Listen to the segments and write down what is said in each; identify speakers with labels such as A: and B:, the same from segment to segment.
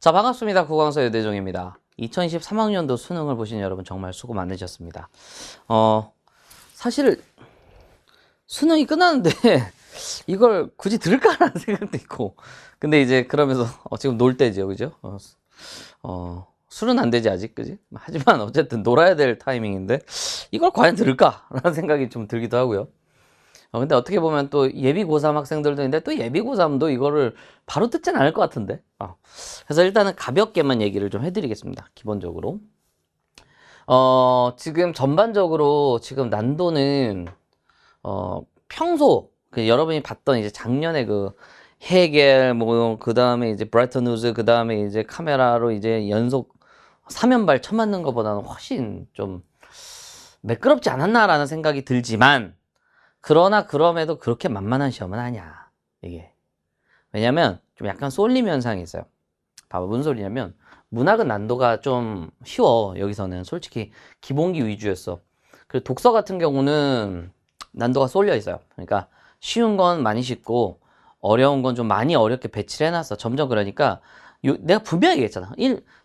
A: 자, 반갑습니다. 국왕서 여대종입니다. 2023학년도 수능을 보신 여러분 정말 수고 많으셨습니다. 사실 수능이 끝났는데 이걸 굳이 들을까라는 생각도 있고, 근데 이제 그러면서 지금 놀 때죠, 그죠? 술은 안 되지 아직, 그지? 하지만 어쨌든 놀아야 될 타이밍인데 이걸 과연 들을까라는 생각이 좀 들기도 하고요. 근데 어떻게 보면 또 예비 고3 학생들도 있는데 또 예비 고3도 이거를 바로 듣진 않을 것 같은데. 그래서 일단은 가볍게만 얘기를 좀 해드리겠습니다. 기본적으로. 지금 전반적으로 지금 난도는, 평소, 여러분이 봤던 이제 작년에 그 헤겔, 뭐, 그 다음에 이제 브라이턴 우즈, 그 다음에 이제 카메라로 이제 연속 3연발 쳐맞는 것보다는 훨씬 좀 매끄럽지 않았나라는 생각이 들지만, 그러나 그럼에도 그렇게 만만한 시험은 아니야. 이게. 왜냐면 좀 약간 쏠림 현상이 있어요. 봐봐, 무슨 소리냐면 문학은 난도가 좀 쉬워. 여기서는 솔직히 기본기 위주였어. 그리고 독서 같은 경우는 난도가 쏠려 있어요. 그러니까 쉬운 건 많이 쉽고 어려운 건 좀 많이 어렵게 배치를 해놨어. 점점. 그러니까 내가 분명히 얘기했잖아.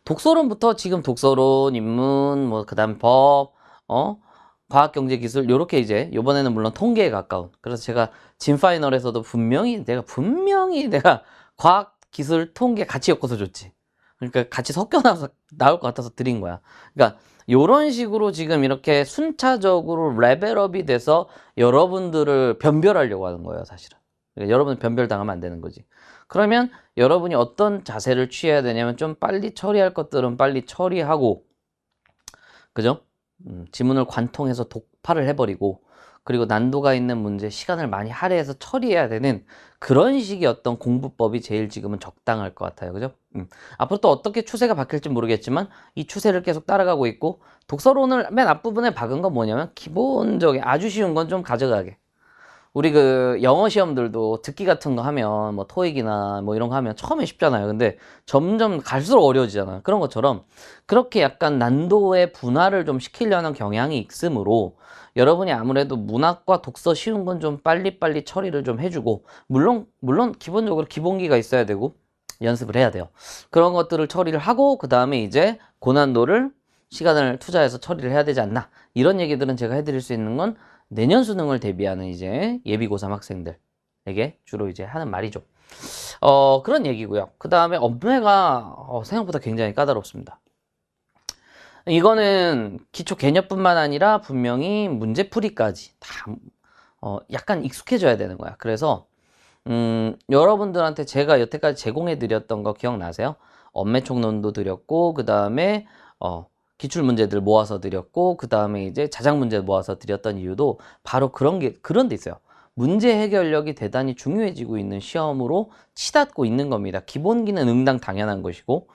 A: 독서론부터 지금 독서론, 인문, 뭐 그다음 법, 과학, 경제, 기술 요렇게 이제 요번에는 물론 통계에 가까운. 그래서 제가 진 파이널에서도 분명히 내가 과학, 기술, 통계 같이 엮어서 줬지. 그러니까 같이 섞여 나올 것 같아서 드린 거야. 그러니까 요런 식으로 지금 이렇게 순차적으로 레벨업이 돼서 여러분들을 변별하려고 하는 거예요, 사실은. 그러니까 여러분 변별당하면 안 되는 거지. 그러면 여러분이 어떤 자세를 취해야 되냐면 좀 빨리 처리할 것들은 빨리 처리하고, 그죠? 지문을 관통해서 독파를 해버리고, 그리고 난도가 있는 문제 시간을 많이 할애해서 처리해야 되는 그런 식의 어떤 공부법이 제일 지금은 적당할 것 같아요. 그죠? 앞으로 또 어떻게 추세가 바뀔지 모르겠지만 이 추세를 계속 따라가고 있고, 독서론을 맨 앞부분에 박은 건 뭐냐면 기본적인 아주 쉬운 건 좀 가져가게. 우리 그 영어 시험들도 듣기 같은 거 하면 뭐 토익이나 뭐 이런 거 하면 처음에 쉽잖아요. 근데 점점 갈수록 어려워지잖아요. 그런 것처럼 그렇게 약간 난도의 분할을 좀 시키려는 경향이 있으므로 여러분이 아무래도 문학과 독서 쉬운 건 좀 빨리빨리 처리를 좀 해주고, 물론 기본적으로 기본기가 있어야 되고 연습을 해야 돼요. 그런 것들을 처리를 하고 그 다음에 이제 고난도를 시간을 투자해서 처리를 해야 되지 않나, 이런 얘기들은 제가 해드릴 수 있는 건 내년 수능을 대비하는 이제 예비 고3 학생들에게 주로 이제 하는 말이죠. 그런 얘기고요. 그 다음에 업무가 생각보다 굉장히 까다롭습니다. 이거는 기초 개념뿐만 아니라 분명히 문제풀이까지 다 약간 익숙해져야 되는 거야. 그래서 여러분들한테 제가 여태까지 제공해 드렸던 거 기억나세요? 엄매총론도 드렸고, 그 다음에 기출 문제들 모아서 드렸고, 그 다음에 이제 자작 문제 모아서 드렸던 이유도 바로 그런 데 있어요. 문제 해결력이 대단히 중요해지고 있는 시험으로 치닫고 있는 겁니다. 기본기는 응당 당연한 것이고,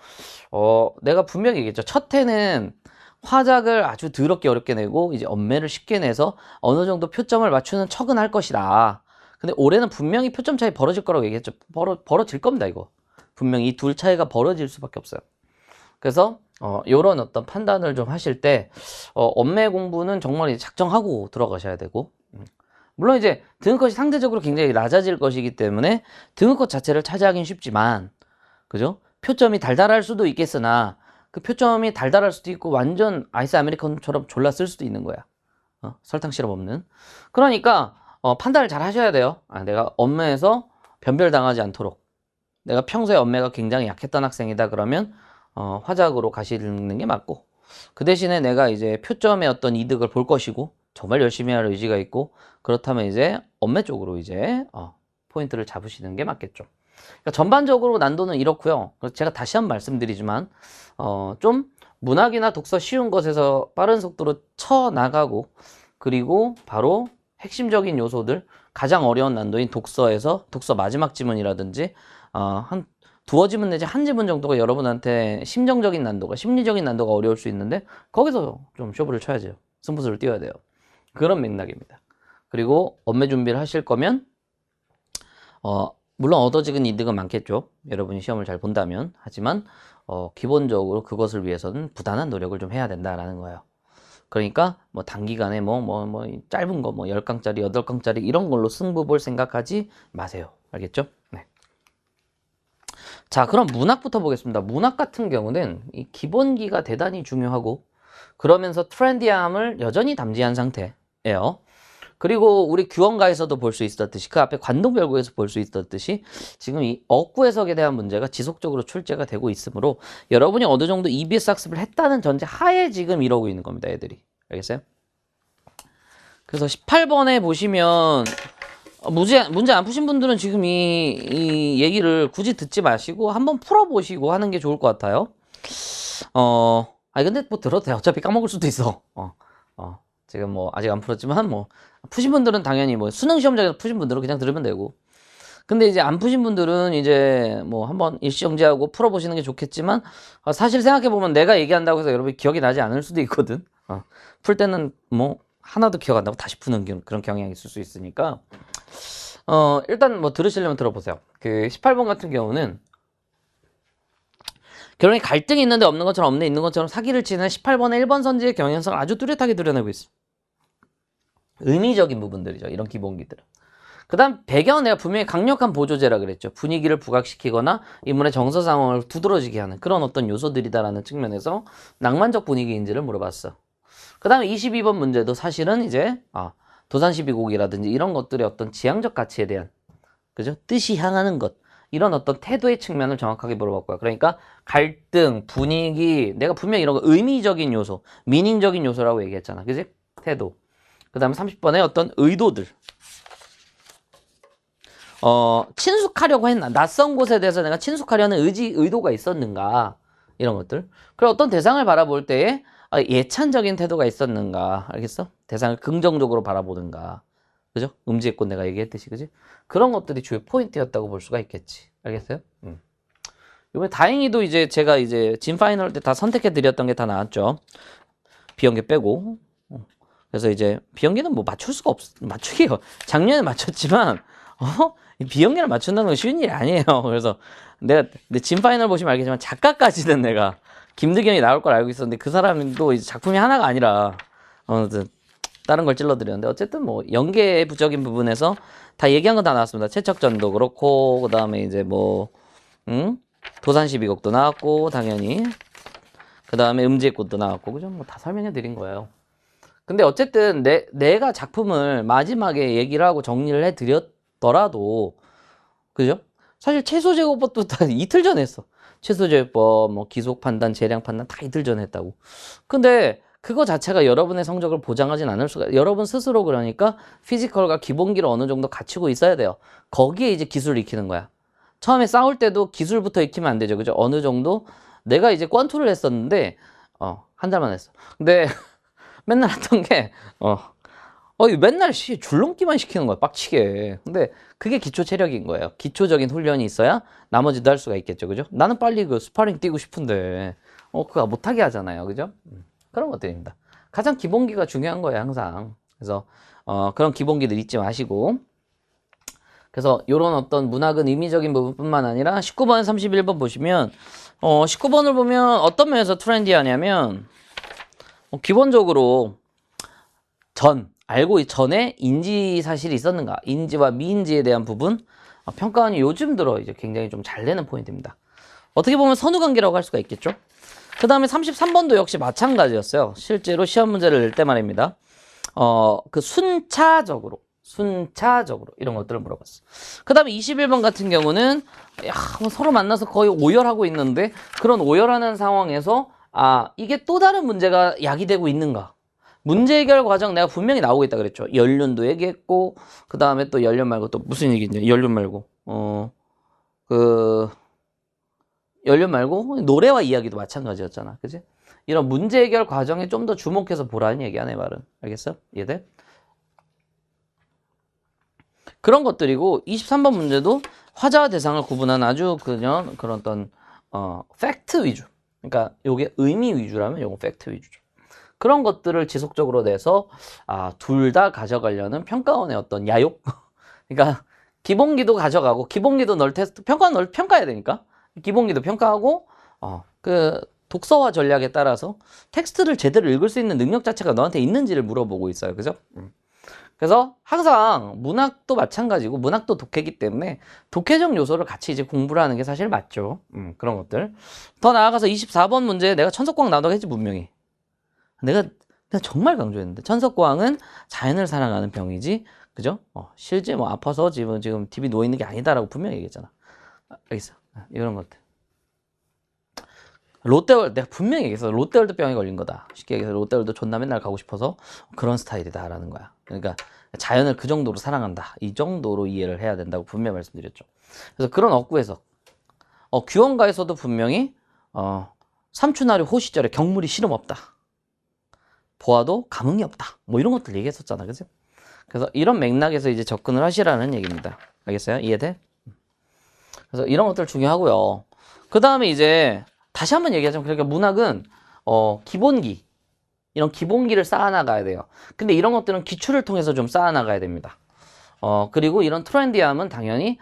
A: 내가 분명히 얘기했죠. 첫 해는 화작을 아주 더럽게 어렵게 내고 이제 엄매를 쉽게 내서 어느 정도 표점을 맞추는 척은 할 것이다. 근데 올해는 분명히 표점 차이 벌어질 거라고 얘기했죠. 벌어질 겁니다, 이거. 분명히 이 둘 차이가 벌어질 수밖에 없어요. 그래서 요런 어떤 판단을 좀 하실 때 엄매 공부는 정말 작정하고 들어가셔야 되고, 물론 이제 등급컷이 상대적으로 굉장히 낮아질 것이기 때문에 등급컷 자체를 차지하긴 쉽지만, 그죠? 표점이 달달할 수도 있겠으나 그 표점이 달달할 수도 있고 완전 아이스 아메리카노처럼 졸라 쓸 수도 있는 거야. 설탕 시럽 없는. 그러니까 판단을 잘 하셔야 돼요. 내가 엄매에서 변별당하지 않도록, 내가 평소에 엄매가 굉장히 약했던 학생이다 그러면 화작으로 가시는 게 맞고, 그 대신에 내가 이제 표점의 어떤 이득을 볼 것이고 정말 열심히 할 의지가 있고 그렇다면 이제 엄매 쪽으로 이제 포인트를 잡으시는 게 맞겠죠. 그러니까 전반적으로 난도는 이렇고요. 그래서 제가 다시 한번 말씀드리지만 좀 문학이나 독서 쉬운 것에서 빠른 속도로 쳐나가고, 그리고 바로 핵심적인 요소들, 가장 어려운 난도인 독서에서 독서 마지막 지문이라든지 한 두어 지문 내지 한 지문 정도가 여러분한테 심리적인 난도가 어려울 수 있는데 거기서 좀 쇼부를 쳐야죠. 승부수를 띄워야 돼요. 그런 맥락입니다. 그리고 엄매 준비를 하실 거면 물론 얻어지는 이득은 많겠죠. 여러분이 시험을 잘 본다면. 하지만 기본적으로 그것을 위해서는 부단한 노력을 좀 해야 된다라는 거예요. 그러니까 뭐 단기간에 뭐 짧은 거 뭐 10강짜리, 8강짜리 이런 걸로 승부 볼 생각하지 마세요. 알겠죠? 네. 자, 그럼 문학부터 보겠습니다. 문학 같은 경우는 이 기본기가 대단히 중요하고 그러면서 트렌디함을 여전히 담지한 상태예요. 그리고 우리 규원가에서도 볼 수 있었듯이 그 앞에 관동별구에서 볼 수 있었듯이 지금 이 어구 해석에 대한 문제가 지속적으로 출제가 되고 있으므로 여러분이 어느 정도 EBS 학습을 했다는 전제 하에 지금 이러고 있는 겁니다, 애들이. 알겠어요? 그래서 18번에 보시면 문제 안 푸신 분들은 지금 이 얘기를 굳이 듣지 마시고 한번 풀어보시고 하는 게 좋을 것 같아요. 근데 뭐 들어도 돼. 어차피 까먹을 수도 있어. 지금 뭐 아직 안 풀었지만 뭐 푸신 분들은 당연히 뭐 수능 시험장에서 푸신 분들은 그냥 들으면 되고. 근데 이제 안 푸신 분들은 이제 뭐 한번 일시정지하고 풀어보시는 게 좋겠지만 사실 생각해보면 내가 얘기한다고 해서 여러분이 기억이 나지 않을 수도 있거든. 풀 때는 뭐 하나도 기억 안 나고 다시 푸는 그런 경향이 있을 수 있으니까 일단 뭐 들으시려면 들어보세요. 그 18번 같은 경우는 결론이 갈등이 있는데 없는 것처럼 없는 있는 것처럼 사기를 치는 18번의 1번 선지의 경향성을 아주 뚜렷하게 드러내고 있어. 의미적인 부분들이죠. 이런 기본기들은. 그 다음 배경은 내가 분명히 강력한 보조제라 그랬죠. 분위기를 부각시키거나 인물의 정서 상황을 두드러지게 하는 그런 어떤 요소들이다라는 측면에서 낭만적 분위기인지를 물어봤어. 그 다음에 22번 문제도 사실은 이제 도산 12곡이라든지 이런 것들의 어떤 지향적 가치에 대한 그죠? 뜻이 향하는 것 이런 어떤 태도의 측면을 정확하게 물어봤고요. 그러니까 갈등, 분위기 내가 분명히 이런 거 의미적인 요소, 미닝적인 요소라고 얘기했잖아. 그지? 태도. 그 다음에 30번에 어떤 의도들 친숙하려고 했나? 낯선 곳에 대해서 내가 친숙하려는 의도가 있었는가? 이런 것들. 그리고 어떤 대상을 바라볼 때에 예찬적인 태도가 있었는가? 알겠어? 대상을 긍정적으로 바라보는가? 그죠? 음지했고 내가 얘기했듯이, 그지? 그런 것들이 주요 포인트였다고 볼 수가 있겠지. 알겠어요? 이번에 다행히도 이제 제가 이제 진 파이널 때 다 선택해 드렸던 게 다 나왔죠. 비연계 빼고. 그래서 이제 비연계는 뭐 맞추기요. 작년에 맞췄지만, 이 비연계를 맞춘다는 건 쉬운 일이 아니에요. 그래서 내가 진 파이널 보시면 알겠지만 작가까지는 내가 김득영이 나올 걸 알고 있었는데 그 사람도 이제 작품이 하나가 아니라 다른 걸 찔러드렸는데 어쨌든 뭐 연계부적인 부분에서 다 얘기한 건 다 나왔습니다. 채척전도 그렇고 그 다음에 이제 뭐 도산 12곡도 나왔고 당연히 그 다음에 음지의 꽃도 나왔고 그죠? 뭐 다 설명해 드린 거예요. 근데 어쨌든 내가 작품을 마지막에 얘기를 하고 정리를 해 드렸더라도 그죠? 사실 최소제곱법도 다 이틀 전에 했어. 최소제곱법, 뭐 기속 판단, 재량 판단 다 이틀 전에 했다고. 근데 그거 자체가 여러분의 성적을 보장하진 않을 수가, 여러분 스스로 그러니까 피지컬과 기본기를 어느 정도 갖추고 있어야 돼요. 거기에 이제 기술을 익히는 거야. 처음에 싸울 때도 기술부터 익히면 안 되죠. 그죠? 어느 정도 내가 이제 권투를 했었는데 한 달만 했어. 근데 맨날 했던 게 맨날 줄넘기만 시키는 거야, 빡치게. 근데 그게 기초 체력인 거예요. 기초적인 훈련이 있어야 나머지도 할 수가 있겠죠, 그죠? 나는 빨리 그 스파링 뛰고 싶은데, 그거 못하게 하잖아요, 그죠? 그런 것들입니다. 가장 기본기가 중요한 거예요, 항상. 그래서, 그런 기본기들 잊지 마시고. 그래서, 요런 어떤 문학은 의미적인 부분뿐만 아니라, 19번, 31번 보시면, 19번을 보면 어떤 면에서 트렌디하냐면, 기본적으로, 알고 전에 인지 사실이 있었는가? 인지와 미인지에 대한 부분 평가원이 요즘 들어 이제 굉장히 좀 잘 되는 포인트입니다. 어떻게 보면 선후관계라고 할 수가 있겠죠? 그 다음에 33번도 역시 마찬가지였어요. 실제로 시험 문제를 낼 때 말입니다. 그 순차적으로 이런 것들을 물어봤어. 그 다음에 21번 같은 경우는 뭐 서로 만나서 거의 오열하고 있는데 그런 오열하는 상황에서 이게 또 다른 문제가 야기되고 있는가? 문제 해결 과정 내가 분명히 나오고 있다 그랬죠. 연륜도 얘기했고 그 다음에 또 연륜 말고 또 무슨 얘기인지 연륜 말고 연륜 말고 노래와 이야기도 마찬가지였잖아. 그지? 이런 문제 해결 과정에 좀 더 주목해서 보라는 얘기야 내 말은. 알겠어? 이해돼? 그런 것들이고 23번 문제도 화자와 대상을 구분한 아주 그런 어떤 팩트 위주. 그러니까 요게 의미 위주라면 요건 팩트 위주죠. 그런 것들을 지속적으로 내서 둘 다 가져가려는 평가원의 어떤 야욕. 그러니까 기본기도 가져가고 기본기도 널 테스트 평가는 널 평가해야 되니까 기본기도 평가하고 그 독서화 전략에 따라서 텍스트를 제대로 읽을 수 있는 능력 자체가 너한테 있는지를 물어보고 있어요. 그죠? 그래서 항상 문학도 마찬가지고 문학도 독해이기 때문에 독해적 요소를 같이 이제 공부를 하는 게 사실 맞죠. 그런 것들. 더 나아가서 24번 문제 내가 천석광 나온다고 했지 분명히. 내가 정말 강조했는데 천석광은 자연을 사랑하는 병이지, 그죠? 실제 뭐 아파서 지금 TV 누워 있는 게 아니다라고 분명히 얘기했잖아. 알겠어? 이런 것들. 롯데월드 내가 분명히 얘기했어. 롯데월드 병에 걸린 거다. 쉽게 얘기해서 롯데월드 존나 맨날 가고 싶어서 그런 스타일이다라는 거야. 그러니까 자연을 그 정도로 사랑한다. 이 정도로 이해를 해야 된다고 분명히 말씀드렸죠. 그래서 그런 억구 해석. 규원가에서도 분명히 삼춘하류 호시절에 경물이 실험 없다. 보아도 감흥이 없다. 뭐 이런 것들 얘기했었잖아. 그죠? 그래서 이런 맥락에서 이제 접근을 하시라는 얘기입니다. 알겠어요? 이해돼? 그래서 이런 것들 중요하고요. 그 다음에 이제 다시 한번 얘기하자면, 그러니까 문학은 기본기, 이런 기본기를 쌓아나가야 돼요. 근데 이런 것들은 기출을 통해서 좀 쌓아나가야 됩니다. 그리고 이런 트렌디함은 당연히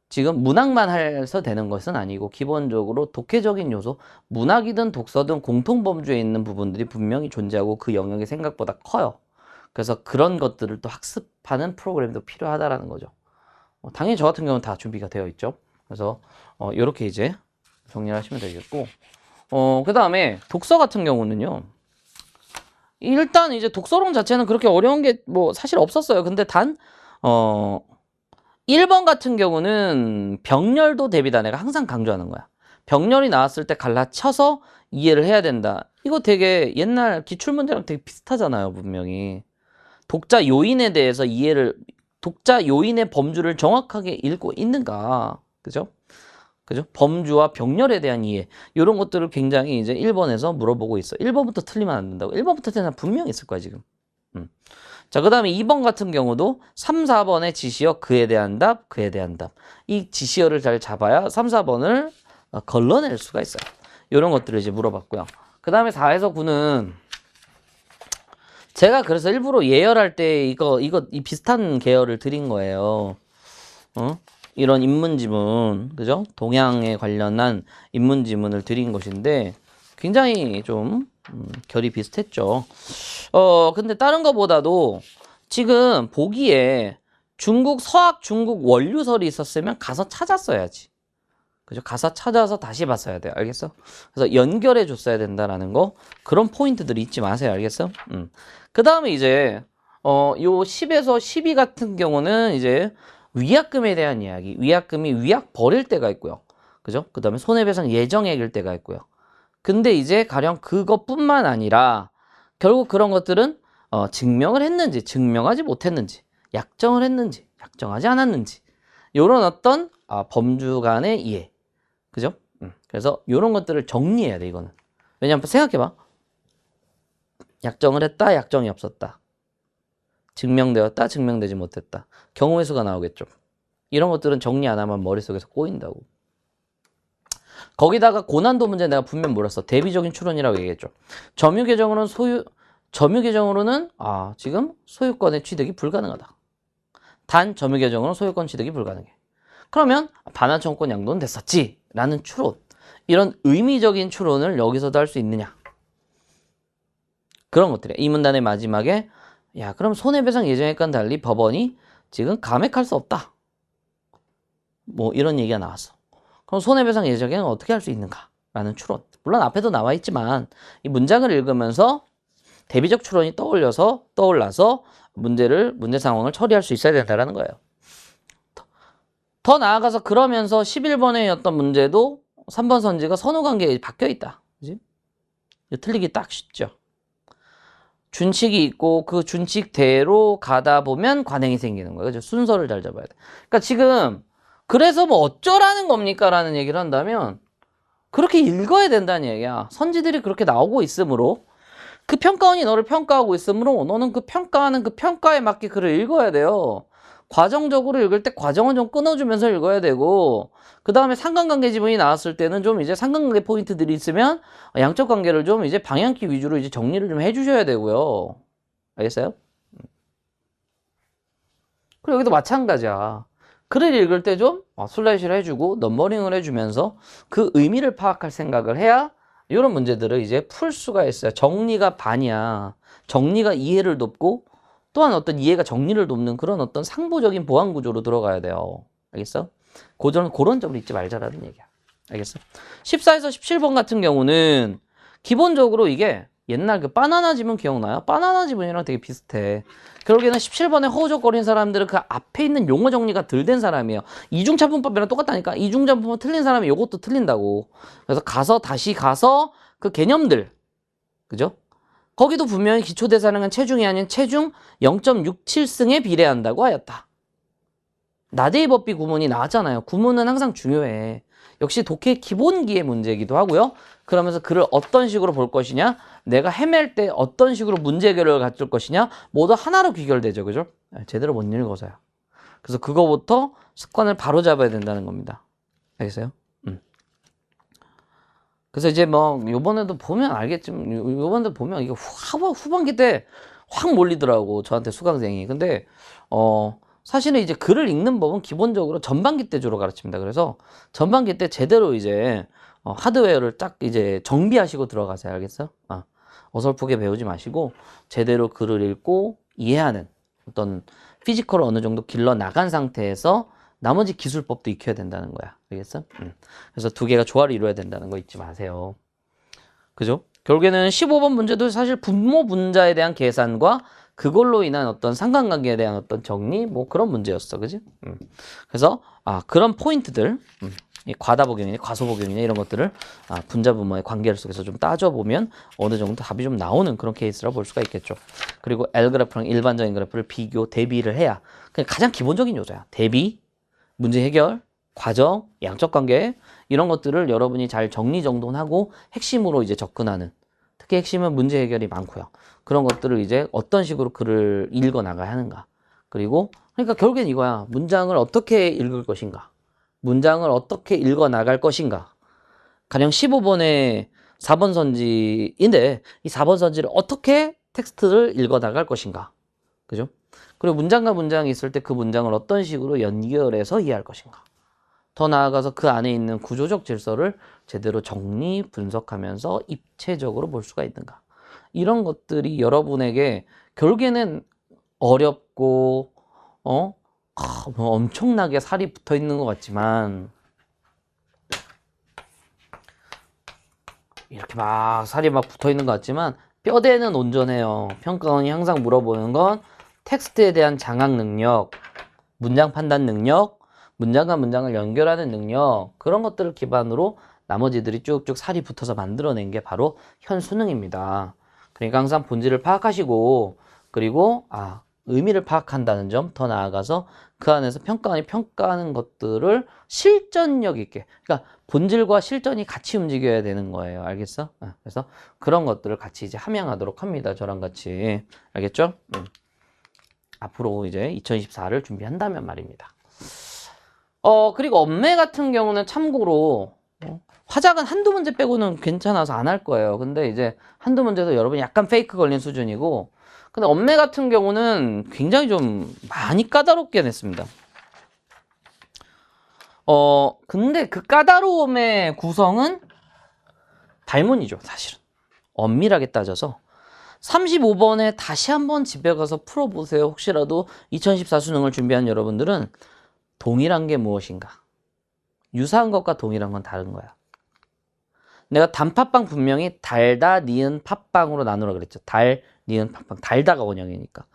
A: 지금 문학만 해서 되는 것은 아니고 기본적으로 독해적인 요소, 문학이든 독서든 공통범주에 있는 부분들이 분명히 존재하고 그 영역이 생각보다 커요. 그래서 그런 것들을 또 학습하는 프로그램도 필요하다라는 거죠. 당연히 저 같은 경우는 다 준비가 되어 있죠. 그래서 이렇게 이제 정리를 하시면 되겠고, 그 다음에 독서 같은 경우는요. 일단 이제 독서론 자체는 그렇게 어려운 게 뭐 사실 없었어요. 근데 단 1번 같은 경우는 병렬도 대비다. 내가 항상 강조하는 거야. 병렬이 나왔을 때 갈라쳐서 이해를 해야 된다. 이거 되게 옛날 기출문제랑 되게 비슷하잖아요. 분명히. 독자 요인에 대해서 독자 요인의 범주를 정확하게 읽고 있는가. 그죠? 그죠? 범주와 병렬에 대한 이해. 이런 것들을 굉장히 이제 1번에서 물어보고 있어. 1번부터 틀리면 안 된다고. 1번부터 틀리면 분명히 있을 거야, 지금. 자, 그 다음에 2번 같은 경우도 3, 4번의 지시어, 그에 대한 답, 그에 대한 답. 이 지시어를 잘 잡아야 3, 4번을 걸러낼 수가 있어요. 이런 것들을 이제 물어봤고요. 그 다음에 4에서 9는 제가 그래서 일부러 예열할 때 이 비슷한 계열을 드린 거예요. 이런 인문지문, 그죠? 동양에 관련한 인문지문을 드린 것인데 굉장히 좀 결이 비슷했죠. 근데 다른 거보다도 지금 보기에 서학 중국 원류설이 있었으면 가서 찾았어야지. 그죠? 가서 찾아서 다시 봤어야 돼요. 알겠어? 그래서 연결해 줬어야 된다라는 거, 그런 포인트들이 잊지 마세요. 알겠어? 그 다음에 이제 요 10에서 12 같은 경우는 이제 위약금에 대한 이야기. 위약금이 위약 버릴 때가 있고요. 그죠? 그 다음에 손해배상 예정액일 때가 있고요. 근데 이제 가령 그것뿐만 아니라 결국 그런 것들은 증명을 했는지 증명하지 못했는지, 약정을 했는지 약정하지 않았는지, 요런 어떤 범주 간의 이해. 그죠? 그래서 요런 것들을 정리해야 돼. 이거는 왜냐면 생각해봐. 약정을 했다, 약정이 없었다, 증명되었다, 증명되지 못했다, 경우의 수가 나오겠죠. 이런 것들은 정리 안 하면 머릿속에서 꼬인다고. 거기다가 고난도 문제 내가 분명 물었어. 대비적인 추론이라고 얘기했죠. 점유계정으로는 지금 소유권의 취득이 불가능하다. 단 점유계정으로는 소유권 취득이 불가능해. 그러면 반환청구권 양도는 됐었지 라는 추론, 이런 의미적인 추론을 여기서도 할 수 있느냐, 그런 것들이에요. 이 문단의 마지막에 그럼 손해배상 예정액과는 달리 법원이 지금 감액할 수 없다, 뭐 이런 얘기가 나왔어. 그럼 손해배상 예정액은 어떻게 할 수 있는가 라는 추론. 물론 앞에도 나와 있지만 이 문장을 읽으면서 대비적 추론이 떠올라서 문제 상황을 처리할 수 있어야 된다는 거예요. 더 나아가서 그러면서 11번의 어떤 문제도 3번 선지가 선후관계에 바뀌어 있다. 그지? 틀리기 딱 쉽죠. 준칙이 있고 그 준칙대로 가다 보면 관행이 생기는 거예요. 그죠? 순서를 잘 잡아야 돼. 그러니까 지금 그래서 뭐 어쩌라는 겁니까? 라는 얘기를 한다면 그렇게 읽어야 된다는 얘기야. 선지들이 그렇게 나오고 있으므로, 그 평가원이 너를 평가하고 있으므로 너는 그 평가하는 그 평가에 맞게 글을 읽어야 돼요. 과정적으로 읽을 때 과정은 좀 끊어주면서 읽어야 되고, 그 다음에 상관관계 지문이 나왔을 때는 좀 이제 상관관계 포인트들이 있으면 양적 관계를 좀 이제 방향키 위주로 이제 정리를 좀 해주셔야 되고요. 알겠어요? 그리고 여기도 마찬가지야. 글을 읽을 때 좀 슬래시를 해주고 넘버링을 해주면서 그 의미를 파악할 생각을 해야 이런 문제들을 이제 풀 수가 있어요. 정리가 반이야. 정리가 이해를 돕고 또한 어떤 이해가 정리를 돕는 그런 어떤 상부적인 보완 구조로 들어가야 돼요. 알겠어? 그런 점을 잊지 말자라는 얘기야. 알겠어? 14에서 17번 같은 경우는 기본적으로 이게 옛날 그 바나나 지문 기억나요? 바나나 지문이랑 되게 비슷해. 결국에는 17번에 허우적거리는 사람들은 그 앞에 있는 용어 정리가 덜 된 사람이에요. 이중차분법이랑 똑같다니까. 이중차분법 틀린 사람이 요것도 틀린다고. 그래서 다시 가서 그 개념들, 그죠? 거기도 분명히 기초대사량은 체중이 아닌 체중 0.67승에 비례한다고 하였다. 나대의 법비 구문이 나왔잖아요. 구문은 항상 중요해. 역시 독해 기본기의 문제이기도 하고요. 그러면서 글을 어떤 식으로 볼 것이냐, 내가 헤맬 때 어떤 식으로 문제 해결을 갖출 것이냐, 모두 하나로 귀결되죠. 그죠? 제대로 못 읽어서요. 그래서 그거부터 습관을 바로 잡아야 된다는 겁니다. 알겠어요? 그래서 이제 뭐 요번에도 보면 알겠지만 요번에도 보면 이게 후반기 때 확 몰리더라고, 저한테 수강생이. 근데 사실은 이제 글을 읽는 법은 기본적으로 전반기 때 주로 가르칩니다. 그래서 전반기 때 제대로 이제 하드웨어를 딱 이제 정비하시고 들어가세요. 알겠어? 어설프게 배우지 마시고 제대로 글을 읽고 이해하는 어떤 피지컬을 어느 정도 길러 나간 상태에서 나머지 기술법도 익혀야 된다는 거야. 알겠어? 그래서 두 개가 조화를 이루어야 된다는 거 잊지 마세요. 그죠? 결국에는 15번 문제도 사실 분모 분자에 대한 계산과 그걸로 인한 어떤 상관관계에 대한 어떤 정리, 뭐 그런 문제였어. 그지? 그래서 그런 포인트들, 이 과다 복용이냐 과소 복용이냐 이런 것들을 분자 분모의 관계를 속에서 좀 따져보면 어느 정도 답이 좀 나오는 그런 케이스라고 볼 수가 있겠죠. 그리고 L 그래프랑 일반적인 그래프를 비교, 대비를 해야 가장 기본적인 요소야. 대비, 문제 해결, 과정, 양적 관계 이런 것들을 여러분이 잘 정리정돈하고 핵심으로 이제 접근하는, 특히 핵심은 문제 해결이 많고요. 그런 것들을 이제 어떤 식으로 글을 읽어 나가야 하는가. 그리고 그러니까 결국엔 이거야. 문장을 어떻게 읽을 것인가. 문장을 어떻게 읽어 나갈 것인가. 가령 15번의 4번 선지인데 이 4번 선지를 어떻게 텍스트를 읽어 나갈 것인가. 그죠? 그리고 문장과 문장이 있을 때 그 문장을 어떤 식으로 연결해서 이해할 것인가. 더 나아가서 그 안에 있는 구조적 질서를 제대로 정리, 분석하면서 입체적으로 볼 수가 있는가. 이런 것들이 여러분에게 결국에는 어렵고 뭐 엄청나게 살이 붙어 있는 것 같지만 이렇게 막 살이 막 붙어 있는 것 같지만 뼈대는 온전해요. 평가원이 항상 물어보는 건 텍스트에 대한 장악 능력, 문장 판단 능력, 문장과 문장을 연결하는 능력, 그런 것들을 기반으로 나머지들이 쭉쭉 살이 붙어서 만들어낸 게 바로 현 수능입니다. 그러니까 항상 본질을 파악하시고, 그리고 의미를 파악한다는 점, 더 나아가서 그 안에서 평가원이 평가하는 것들을 실전력 있게, 그러니까 본질과 실전이 같이 움직여야 되는 거예요. 알겠어? 그래서 그런 것들을 같이 이제 함양하도록 합니다. 저랑 같이. 알겠죠? 앞으로 이제 2024를 준비한다면 말입니다. 그리고 엄매 같은 경우는 참고로 화작은 한두 문제 빼고는 괜찮아서 안 할 거예요. 근데 이제 한두 문제도 여러분이 약간 페이크 걸린 수준이고, 근데 엄매 같은 경우는 굉장히 좀 많이 까다롭게 냈습니다. 근데 그 까다로움의 구성은 발문이죠, 사실은. 엄밀하게 따져서 35번에 다시 한번 집에 가서 풀어보세요. 혹시라도 2014 수능을 준비한 여러분들은 동일한 게 무엇인가? 유사한 것과 동일한 건 다른 거야. 내가 단팥빵 분명히 달다, 니은, 팥빵으로 나누라 그랬죠. 달, 니은, 팥빵. 달다가 원형이니까.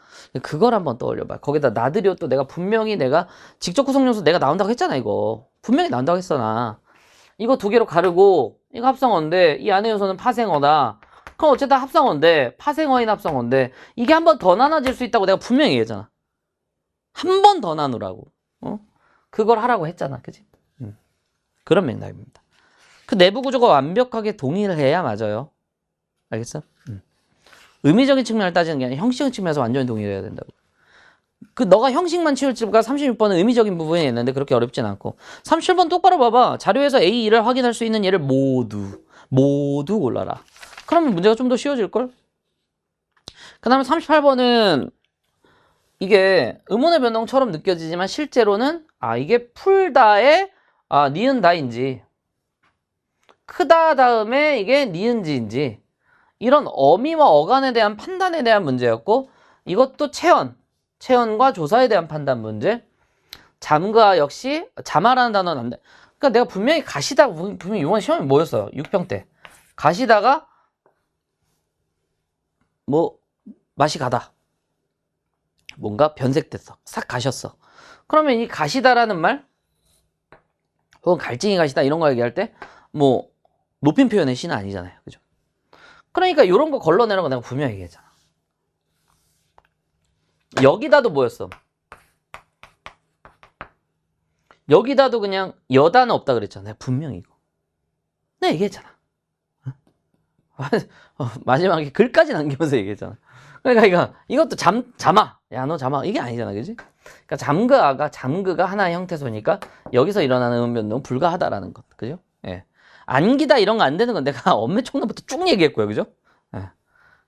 A: 그걸 한번 떠올려봐. 거기다 나들이ও 또 내가 분명히 내가 직접 구성 요소 내가 나온다고 했잖아, 이거. 분명히 나온다고 했어, 나. 이거 두 개로 가르고, 이거 합성어인데, 이 안의 요소는 파생어다. 그럼 어쨌든 합성어인데, 파생어인 합성어인데, 이게 한 번 더 나눠질 수 있다고 내가 분명히 얘기했잖아. 한 번 더 나누라고. 그걸 하라고 했잖아. 그지? 그런 맥락입니다. 그 내부 구조가 완벽하게 동일해야 맞아요. 알겠어? 의미적인 측면을 따지는 게 아니라 형식적인 측면에서 완전히 동일해야 된다고. 너가 형식만 치울지가 36번은 의미적인 부분이 있는데 그렇게 어렵진 않고. 37번 똑바로 봐봐. 자료에서 A2를 확인할 수 있는 예를 모두 골라라. 그러면 문제가 좀 더 쉬워질걸? 그 다음에 38번은 이게 의문의 변동처럼 느껴지지만 실제로는 이게 풀다의 니은다인지 크다 다음에 이게 니은지인지 이런 어미와 어간에 대한 판단에 대한 문제였고, 이것도 체언과 조사에 대한 판단 문제. 잠가 역시 자마라는 단어는 안 돼. 그러니까 내가 분명히 가시다가 분명히 이번 시험이 뭐였어요? 6평 때 가시다가 뭐 맛이 가다, 뭔가 변색됐어, 싹 가셨어. 그러면 이 가시다라는 말 혹은 갈증이 가시다 이런 거 얘기할 때 뭐 높임 표현의 시는 아니잖아요, 그죠? 그러니까 이런 거 걸러내는 거 내가 분명히 얘기했잖아. 여기다도 뭐였어? 여기다도 그냥 여다는 없다 그랬잖아. 내가 분명히 이거 내가 얘기했잖아. 마지막에 글까지 남기면서 얘기했잖아. 그러니까 이것도 잠아. 야, 너 잠아. 이게 아니잖아. 그지? 그러니까 잠그가 하나의 형태소니까 여기서 일어나는 음변동은 불가하다라는 것. 그죠? 예. 안기다 이런 거 안 되는 건 내가 엄매 총론부터 쭉 얘기했고요. 그죠? 예.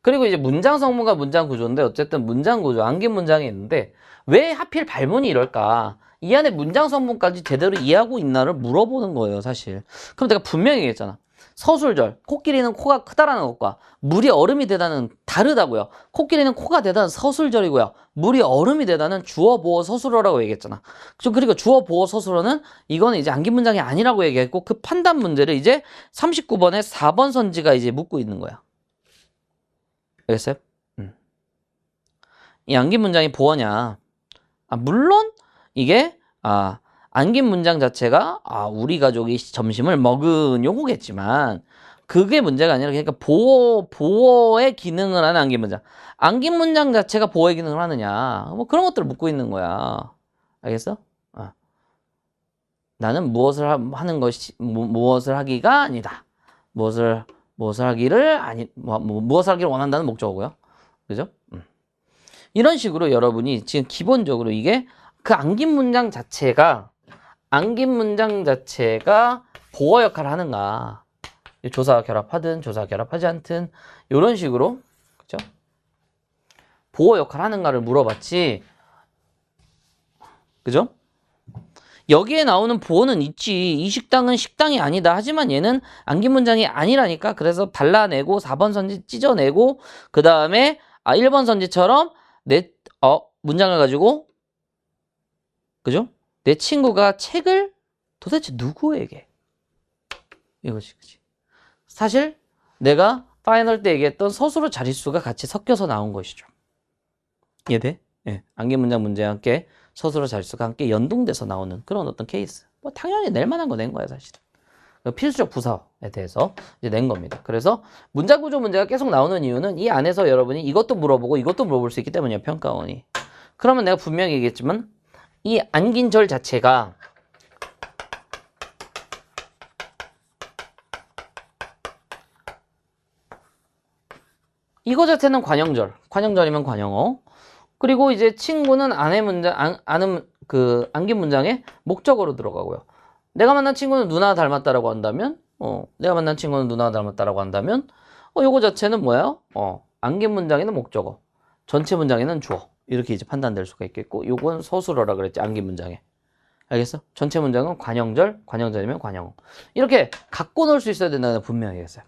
A: 그리고 이제 문장 성분과 문장 구조인데 어쨌든 문장 구조, 안긴 문장이 있는데 왜 하필 발문이 이럴까? 이 안에 문장 성분까지 제대로 이해하고 있나를 물어보는 거예요, 사실. 그럼 내가 분명히 얘기했잖아. 서술절, 코끼리는 코가 크다라는 것과 물이 얼음이 되다는 다르다고요. 코끼리는 코가 되다는 서술절이고요. 물이 얼음이 되다는 주어, 보어, 서술어라고 얘기했잖아. 그리고 주어, 보어, 서술어는 이거는 이제 안긴 문장이 아니라고 얘기했고 그 판단 문제를 이제 39번에 4번 선지가 이제 묻고 있는 거야. 알겠어요? 이 안긴 문장이 보어냐? 물론 이게 안긴 문장 자체가 우리 가족이 점심을 먹은 요거겠지만 그게 문제가 아니라 그러니까 보어의 기능을 하는 안긴 문장. 안긴 문장 자체가 보어의 기능을 하느냐? 뭐 그런 것들을 묻고 있는 거야. 알겠어? 나는 무엇을 하는 것이 무엇을 하기가 아니다. 무엇을 하기를 무엇을 하기를 원한다는 목적어고요. 그죠? 이런 식으로 여러분이 지금 기본적으로 이게 그 안긴 문장 자체가 보어 역할을 하는가. 조사와 결합하든 조사와 결합하지 않든 이런 식으로 그죠? 보어 역할을 하는가를 물어봤지. 그죠? 여기에 나오는 보어는 있지. 이 식당은 식당이 아니다. 하지만 얘는 안긴 문장이 아니라니까. 그래서 달라내고 4번 선지 찢어내고 그 다음에 1번 선지처럼 문장을 가지고 그죠? 내 친구가 책을 도대체 누구에게? 이거지, 그치? 사실 내가 파이널 때 얘기했던 서술어 자릿수가 같이 섞여서 나온 것이죠. 이해돼? 예. 안긴 문장 문제와 함께 서술어 자릿수가 함께 연동돼서 나오는 그런 어떤 케이스. 뭐 당연히 낼 만한 거 낸 거야, 사실은. 필수적 부사에 대해서 이제 낸 겁니다. 그래서 문장 구조 문제가 계속 나오는 이유는 이 안에서 여러분이 이것도 물어보고 이것도 물어볼 수 있기 때문이에요, 평가원이. 그러면 내가 분명히 얘기했지만 이 안긴 절 자체가 이거 자체는 관형절이면 관형어. 그리고 이제 친구는 안긴 문장에 목적어로 들어가고요. 내가 만난 친구는 누나 닮았다라고 한다면, 요거 자체는 뭐예요? 안긴 문장에는 목적어, 전체 문장에는 주어. 이렇게 이제 판단될 수가 있겠고, 요건 서술어라 그랬지, 안긴 문장에. 알겠어? 전체 문장은 관형절이면 관형어. 이렇게 갖고 놀 수 있어야 된다는 분명히 얘기했어요.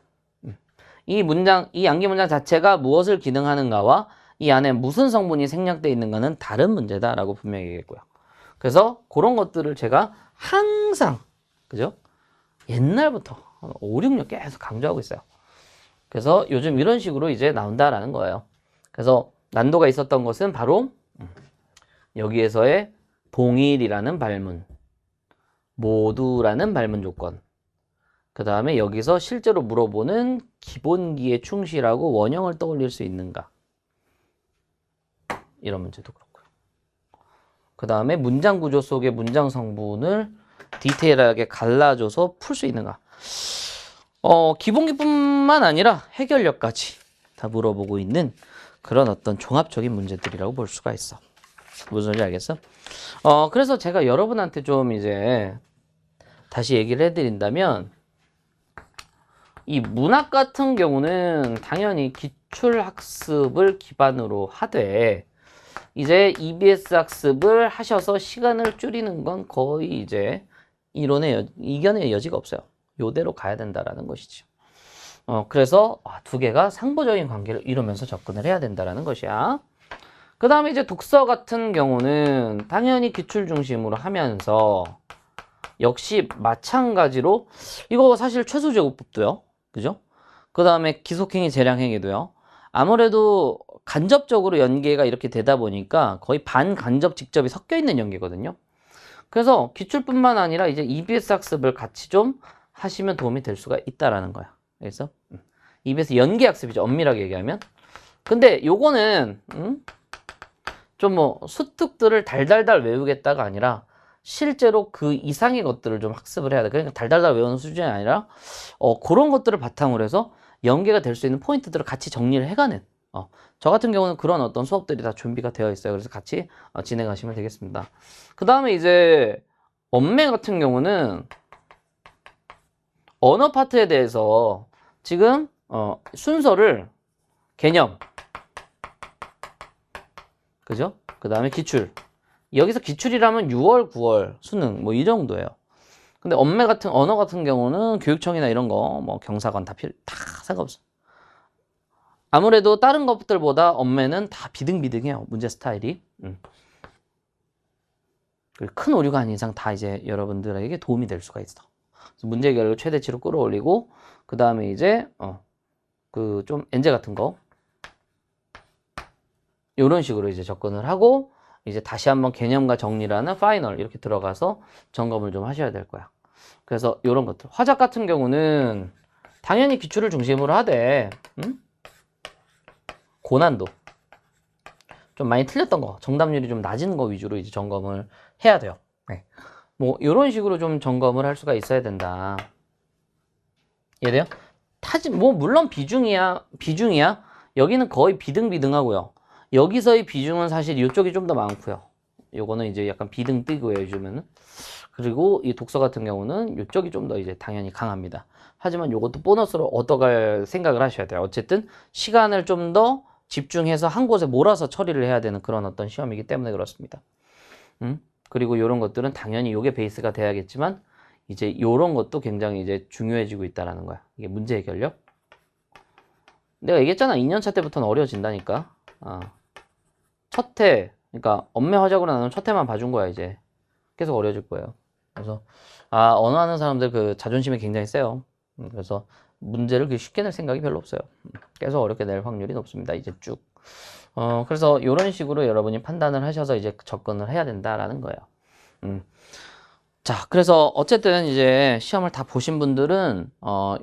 A: 이 안긴 문장 자체가 무엇을 기능하는가와 이 안에 무슨 성분이 생략되어 있는가는 다른 문제다라고 분명히 얘기했고요. 그래서 그런 것들을 제가 항상, 그죠? 옛날부터 5, 6년 계속 강조하고 있어요. 그래서 요즘 이런 식으로 이제 나온다라는 거예요. 그래서 난도가 있었던 것은 바로 여기에서의 동일이라는 발문, 모두라는 발문 조건, 그 다음에 여기서 실제로 물어보는 기본기에 충실하고 원형을 떠올릴 수 있는가, 이런 문제도 그렇고요. 그 다음에 문장 구조 속의 문장 성분을 디테일하게 갈라줘서 풀 수 있는가. 기본기뿐만 아니라 해결력까지 다 물어보고 있는 그런 어떤 종합적인 문제들이라고 볼 수가 있어. 무슨 소리인지 알겠어? 그래서 제가 여러분한테 좀 이제 다시 얘기를 해드린다면 이 문학 같은 경우는 당연히 기출학습을 기반으로 하되 이제 EBS 학습을 하셔서 시간을 줄이는 건 거의 이제 이견의 여지가 없어요. 요대로 가야 된다라는 것이죠. 그래서 두 개가 상보적인 관계를 이루면서 접근을 해야 된다라는 것이야. 그 다음에 이제 독서 같은 경우는 당연히 기출 중심으로 하면서 역시 마찬가지로 이거 사실 최소제곱법도요. 그죠? 그 다음에 기속행위 재량행위도요. 아무래도 간접적으로 연계가 이렇게 되다 보니까 거의 반간접 직접이 섞여 있는 연계거든요. 그래서 기출뿐만 아니라 이제 EBS 학습을 같이 좀 하시면 도움이 될 수가 있다라는 거야. 그래서 EBS 연계 학습이죠. 엄밀하게 얘기하면. 근데 요거는 좀 뭐 수특들을 달달달 외우겠다가 아니라 실제로 그 이상의 것들을 좀 학습을 해야 돼. 그러니까 달달달 외우는 수준이 아니라 그런 것들을 바탕으로 해서 연계가 될 수 있는 포인트들을 같이 정리를 해가는 저 같은 경우는 그런 어떤 수업들이 다 준비가 되어 있어요. 그래서 같이 진행하시면 되겠습니다. 그 다음에 이제 엄매 같은 경우는 언어 파트에 대해서 지금 순서를 개념, 그죠? 그 다음에 기출. 여기서 기출이라면 6월, 9월, 수능 뭐 이 정도예요. 근데 언어 같은 경우는 교육청이나 이런 거 뭐 경사관 다 상관없어. 아무래도 다른 것들보다 엄매는 다 비등비등해요. 문제 스타일이. 큰 오류가 아닌 이상 다 이제 여러분들에게 도움이 될 수가 있어. 그래서 문제 해결을 최대치로 끌어올리고 그 다음에 이제 그 좀 엔제 같은 거 이런 식으로 이제 접근을 하고 이제 다시 한번 개념과 정리라는 파이널 이렇게 들어가서 점검을 좀 하셔야 될 거야. 그래서 이런 것들. 화작 같은 경우는 당연히 기출을 중심으로 하되 고난도 좀 많이 틀렸던 거, 정답률이 좀 낮은 거 위주로 이제 점검을 해야 돼요. 네. 뭐 이런 식으로 좀 점검을 할 수가 있어야 된다. 이해돼요? 뭐 물론 비중이야. 여기는 거의 비등비등하고요. 여기서의 비중은 사실 이쪽이 좀 더 많고요. 요거는 이제 약간 비등 뜨고요, 요즘에는. 그리고 이 독서 같은 경우는 이쪽이 좀 더 이제 당연히 강합니다. 하지만 요것도 보너스로 얻어갈 생각을 하셔야 돼요. 어쨌든 시간을 좀 더 집중해서 한 곳에 몰아서 처리를 해야 되는 그런 어떤 시험이기 때문에 그렇습니다. 그리고 이런 것들은 당연히 요게 베이스가 돼야겠지만 이제 요런 것도 굉장히 이제 중요해지고 있다라는 거야. 이게 문제 해결력. 내가 얘기했잖아. 2년차 때부터는 어려워진다니까. 첫 해, 그러니까 엄매 화작으로 나누면 첫 해만 봐준 거야, 이제. 계속 어려워질 거예요. 그래서, 언어하는 사람들 그 자존심이 굉장히 세요. 그래서 문제를 쉽게 낼 생각이 별로 없어요. 계속 어렵게 낼 확률이 높습니다, 이제 쭉. 그래서 이런 식으로 여러분이 판단을 하셔서 이제 접근을 해야 된다라는 거예요. 자, 그래서 어쨌든 이제 시험을 다 보신 분들은,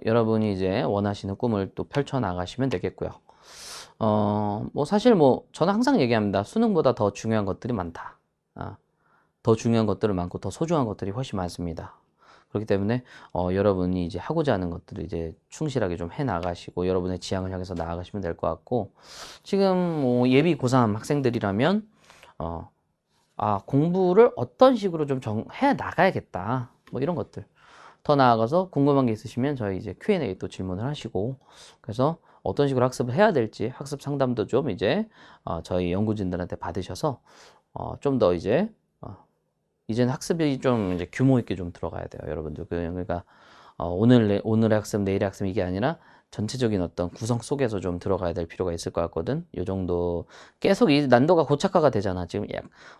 A: 여러분이 이제 원하시는 꿈을 또 펼쳐나가시면 되겠고요. 뭐 사실 뭐 저는 항상 얘기합니다. 수능보다 더 중요한 것들이 많다. 더 중요한 것들은 많고 더 소중한 것들이 훨씬 많습니다. 그렇기 때문에 여러분이 이제 하고자 하는 것들을 이제 충실하게 좀 해 나가시고 여러분의 지향을 향해서 나아가시면 될 것 같고 지금 뭐 예비 고3 학생들이라면 공부를 어떤 식으로 좀 해 나가야겠다. 뭐 이런 것들. 더 나아가서 궁금한 게 있으시면 저희 이제 Q&A 또 질문을 하시고 그래서 어떤 식으로 학습을 해야 될지 학습 상담도 좀 이제 저희 연구진들한테 받으셔서 좀 더 이제 이제는 학습이 좀 이제 규모 있게 좀 들어가야 돼요, 여러분들. 그러니까 오늘의 학습, 내일의 학습 이게 아니라 전체적인 어떤 구성 속에서 좀 들어가야 될 필요가 있을 것 같거든. 요 정도 계속 이 난도가 고착화가 되잖아. 지금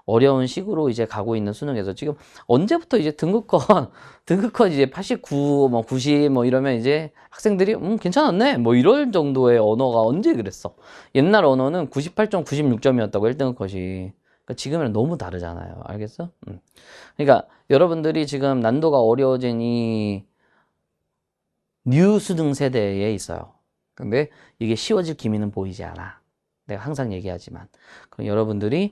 A: 어려운 식으로 이제 가고 있는 수능에서 지금 언제부터 이제 등급권 이제 89, 뭐 90, 뭐 이러면 이제 학생들이 괜찮았네. 뭐 이럴 정도의 언어가 언제 그랬어. 옛날 언어는 98점, 96점이었다고 1등급 컷이. 그러니까 지금이랑 너무 다르잖아요. 알겠어? 그러니까 여러분들이 지금 난도가 어려워진 이 뉴 수능 세대에 있어요. 근데 이게 쉬워질 기미는 보이지 않아. 내가 항상 얘기하지만. 그럼 여러분들이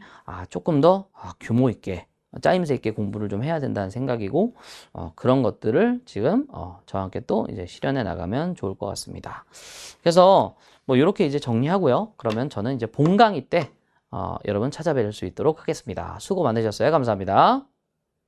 A: 조금 더 규모 있게 짜임새 있게 공부를 좀 해야 된다는 생각이고 그런 것들을 지금 저와 함께 또 이제 실현해 나가면 좋을 것 같습니다. 그래서 뭐 이렇게 이제 정리하고요. 그러면 저는 이제 본 강의 때 여러분 찾아뵐 수 있도록 하겠습니다. 수고 많으셨어요. 감사합니다.